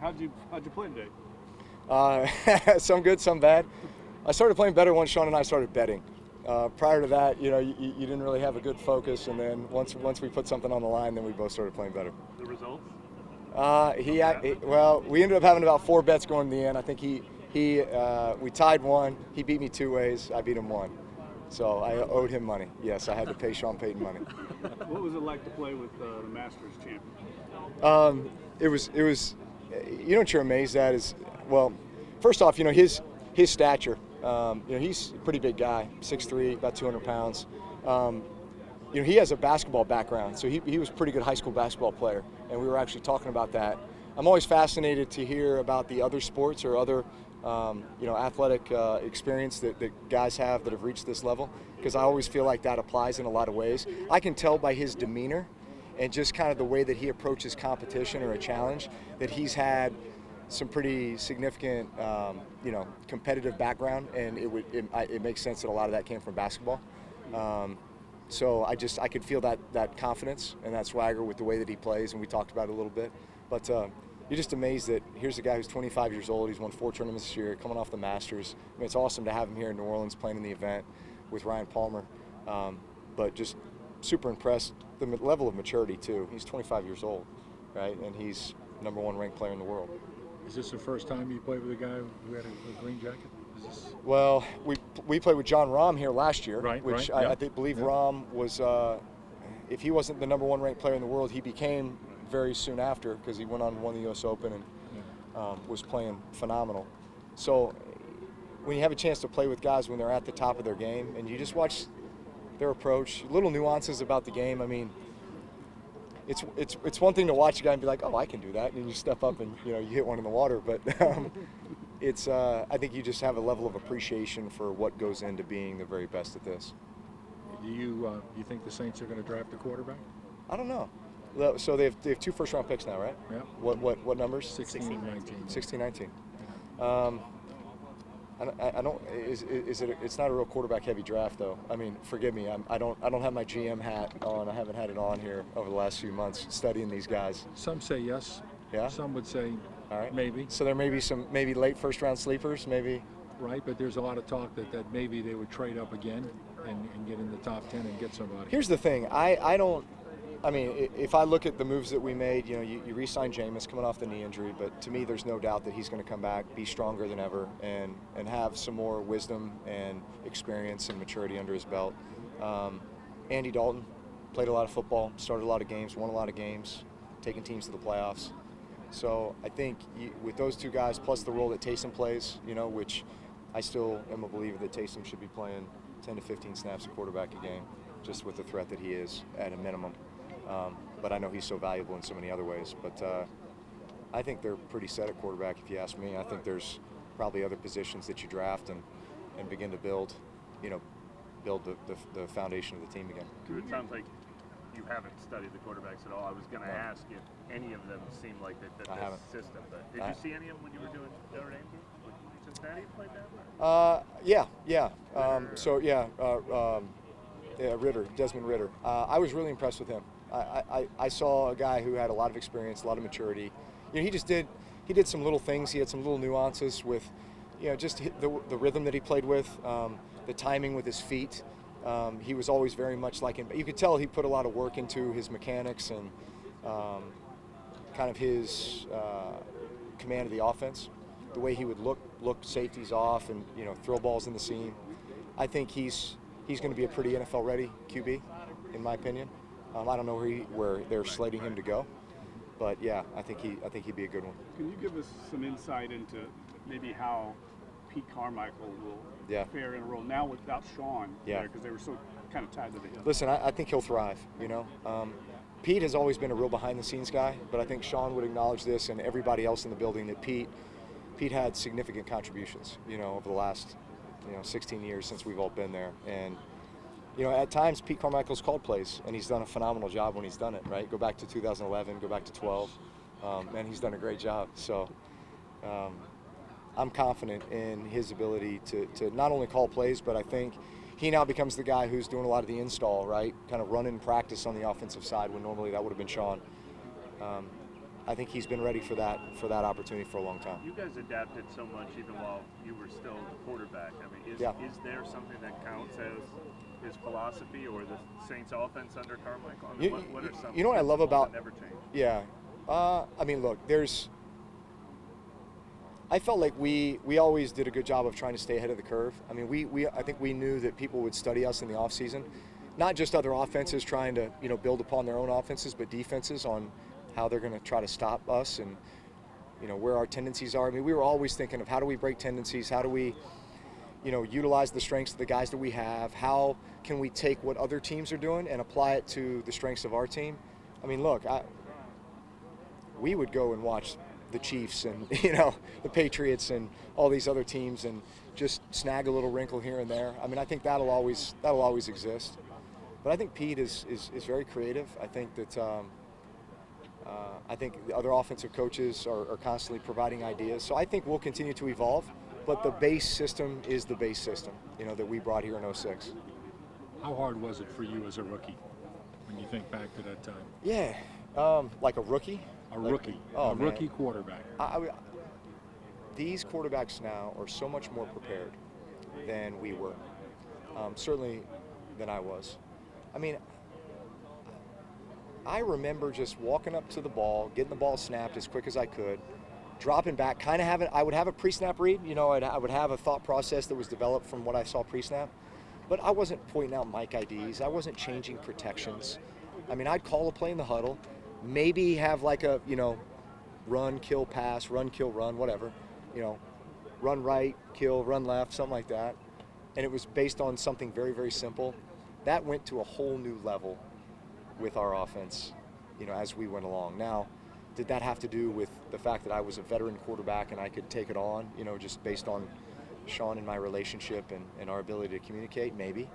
How'd you play today? Some good, some bad. I started playing better once Sean and I started betting. Prior to that, you didn't really have a good focus, and then once we put something on the line, then we both started playing better. The results? Well, we ended up having about 4 bets going in the end. I think we tied one. He beat me 2 ways. I beat him 1. So I owed him money. Yes, I had to pay Sean Payton money. What was it like to play with the Masters champion? It was. You know what you're amazed at is, well, first off, his stature. He's a pretty big guy, 6'3", about 200 pounds. He has a basketball background, so he was a pretty good high school basketball player, and we were actually talking about that. I'm always fascinated to hear about the other sports or other athletic experience that guys have that have reached this level, because I always feel like that applies in a lot of ways. I can tell by his demeanor and just kind of the way that he approaches competition or a challenge that he's had some pretty significant, competitive background, and it makes sense that a lot of that came from basketball. So I could feel that confidence and that swagger with the way that he plays, and we talked about it a little bit. But you're just amazed that here's a guy who's 25 years old. He's won 4 tournaments this year, coming off the Masters. I mean, it's awesome to have him here in New Orleans playing in the event with Ryan Palmer. But just super impressed. The level of maturity, too. He's 25 years old, right? And he's #1 ranked player in the world. Is this the first time you played with a guy who had a green jacket? Well, we played with John Rahm here last year, which right, I believe Rahm was, if he wasn't the #1 ranked player in the world, he became very soon after, because he went on and won the U.S. Open and was playing phenomenal. So when you have a chance to play with guys when they're at the top of their game, and you just watch their approach, little nuances about the game. I mean, it's one thing to watch a guy and be like, oh, I can do that, and you step up and you hit one in the water. But I think you just have a level of appreciation for what goes into being the very best at this. Do you think the Saints are going to draft a quarterback? I don't know. So they have 2 first-round picks now, right? Yeah. What numbers? 16 and 19. 16, 19. I don't. It's not a real quarterback-heavy draft, though. I mean, forgive me. I don't have my GM hat on. I haven't had it on here over the last few months studying these guys. Some say yes. Yeah. Some would say all right. Maybe. So there may be some late first-round sleepers, maybe. Right, but there's a lot of talk that maybe they would trade up again and get in the top 10 and get somebody. Here's the thing. I mean, if I look at the moves that we made, you re-signed Jameis coming off the knee injury, but to me there's no doubt that he's going to come back, be stronger than ever, and have some more wisdom and experience and maturity under his belt. Andy Dalton played a lot of football, started a lot of games, won a lot of games, taking teams to the playoffs. So I think with those 2 guys, plus the role that Taysom plays, which I still am a believer that Taysom should be playing 10 to 15 snaps of quarterback a game, just with the threat that he is at a minimum. But I know he's so valuable in so many other ways. But I think they're pretty set at quarterback, if you ask me. I think there's probably other positions that you draft and begin to build the foundation of the team again. It sounds like you haven't studied the quarterbacks at all. I was going to ask if any of them seemed like that this system. But did you see any of them when you were doing Notre Dame? Cincinnati played that? Ritter, Desmond Ritter. I was really impressed with him. I saw a guy who had a lot of experience, a lot of maturity. He did some little things. He had some little nuances with, just the rhythm that he played with, the timing with his feet. He was always very much like him. You could tell he put a lot of work into his mechanics and kind of his command of the offense. The way he would look safeties off and throw balls in the seam. I think he's going to be a pretty NFL-ready QB, in my opinion. I don't know where they're slating him to go, but yeah, I think he'd be a good one. Can you give us some insight into maybe how Pete Carmichael will fare in a role now without Sean there, because they were so kind of tied to the hip? Listen, I think he'll thrive. Pete has always been a real behind-the-scenes guy, but I think Sean would acknowledge this, and everybody else in the building, that Pete had significant contributions, over the last 16 years since we've all been there. And at times Pete Carmichael's called plays, and he's done a phenomenal job when he's done it, right? Go back to 2011, go back to 12, and he's done a great job. So I'm confident in his ability to not only call plays, but I think he now becomes the guy who's doing a lot of the install, right? Kind of running practice on the offensive side when normally that would have been Sean. I think he's been ready for that opportunity for a long time. You guys adapted so much even while you were still the quarterback. I mean, is there something that counts as his philosophy or the Saints offense under Carmichael? I mean, what are some what I love about that never change? Yeah. I mean, look, I felt like we always did a good job of trying to stay ahead of the curve. I mean, I think we knew that people would study us in the offseason, not just other offenses trying to, build upon their own offenses, but defenses on how they're going to try to stop us and, where our tendencies are. I mean, we were always thinking of how do we break tendencies, how do we, utilize the strengths of the guys that we have, how can we take what other teams are doing and apply it to the strengths of our team. I mean, look, we would go and watch the Chiefs and, the Patriots and all these other teams and just snag a little wrinkle here and there. I mean, I think that'll always exist. But I think Pete is very creative. I think that I think the other offensive coaches are constantly providing ideas. So I think we'll continue to evolve, but the base system is the base system, that we brought here in 06. How hard was it for you as a rookie when you think back to that time? Yeah, like a rookie? Rookie quarterback. These quarterbacks now are so much more prepared than we were, certainly than I was. I mean, I remember just walking up to the ball, getting the ball snapped as quick as I could, dropping back, I would have a pre-snap read, I would have a thought process that was developed from what I saw pre-snap, but I wasn't pointing out mic IDs, I wasn't changing protections. I mean, I'd call a play in the huddle, maybe have like a, run, kill, pass, run, kill, run, whatever, run right, kill, run left, something like that. And it was based on something very, very simple. That went to a whole new level with our offense, as we went along. Now, did that have to do with the fact that I was a veteran quarterback and I could take it on, just based on Sean and my relationship and our ability to communicate? Maybe.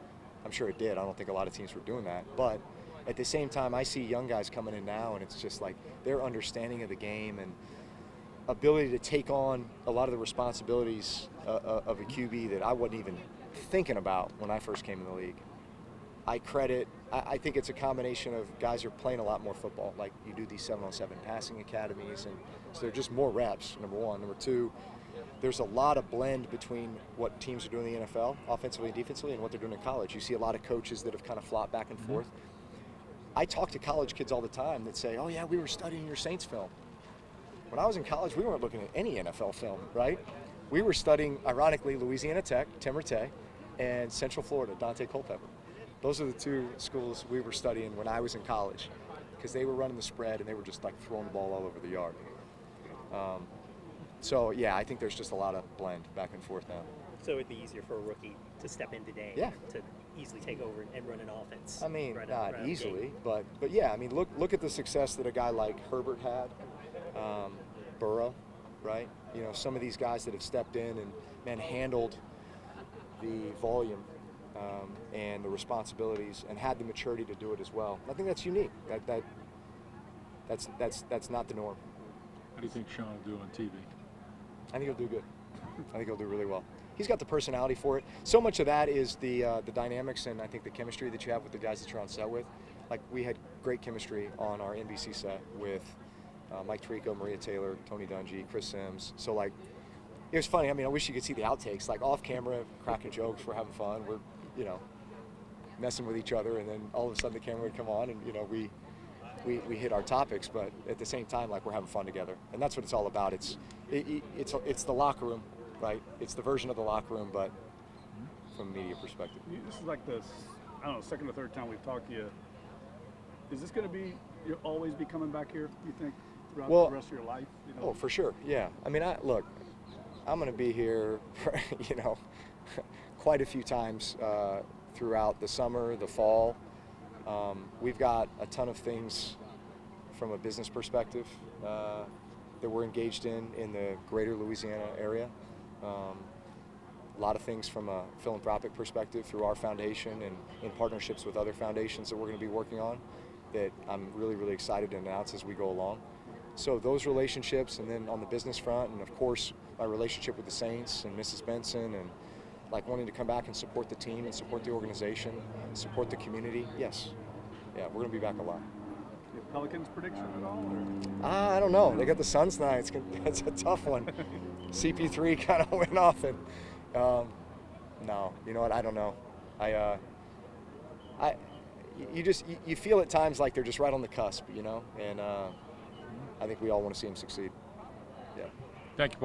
I'm sure it did. I don't think a lot of teams were doing that. But at the same time, I see young guys coming in now, and it's just like their understanding of the game and ability to take on a lot of the responsibilities of a QB that I wasn't even thinking about when I first came in the league. I think it's a combination of guys are playing a lot more football. Like, you do these 7-on-7 passing academies, and so they're just more reps, number one. Number two, there's a lot of blend between what teams are doing in the NFL, offensively and defensively, and what they're doing in college. You see a lot of coaches that have kind of flopped back and forth. I talk to college kids all the time that say, oh yeah, we were studying your Saints film. When I was in college, we weren't looking at any NFL film, right? We were studying, ironically, Louisiana Tech, Tim Rattay, and Central Florida, Dante Culpepper. Those are the two schools we were studying when I was in college, because they were running the spread and they were just like throwing the ball all over the yard. So yeah, I think there's just a lot of blend back and forth now. So it'd be easier for a rookie to step in today, to easily take over and run an offense. I mean, not easily, but yeah, I mean, look at the success that a guy like Herbert had, Burrow, right? Some of these guys that have stepped in and handled the volume and the responsibilities and had the maturity to do it as well. I think that's unique. That's not the norm. How do you think Sean will do on TV? I think he'll do good. I think he'll do really well. He's got the personality for it. So much of that is the dynamics and I think the chemistry that you have with the guys that you're on set with. Like, we had great chemistry on our NBC set with Mike Tirico, Maria Taylor, Tony Dungy, Chris Sims. So, like, it was funny. I mean, I wish you could see the outtakes. Like, off camera, cracking jokes, we're having fun. We're, messing with each other, and then all of a sudden the camera would come on, and we hit our topics. But at the same time, like, we're having fun together, and that's what it's all about. It's the locker room, right? It's the version of the locker room, but from a media perspective. This is like the, second or third time we've talked to you. Is this going to be, you'll always be coming back here, you think, throughout the rest of your life? Oh, for sure, yeah. I mean, look, I'm going to be here, quite a few times throughout the summer, the fall. We've got a ton of things from a business perspective that we're engaged in the greater Louisiana area. A lot of things from a philanthropic perspective through our foundation and in partnerships with other foundations that we're going to be working on that I'm really, really excited to announce as we go along. So those relationships, and then on the business front, and of course my relationship with the Saints and Mrs. Benson, and like wanting to come back and support the team and support the organization, support the community. Yes, yeah, we're going to be back a lot. Pelicans prediction at all? I don't know. They got the Suns tonight. It's a tough one. CP3 kind of went off, and no, you know what? I don't know. You feel at times like they're just right on the cusp, you know, and I think we all want to see them succeed. Yeah. Thank you, Bart.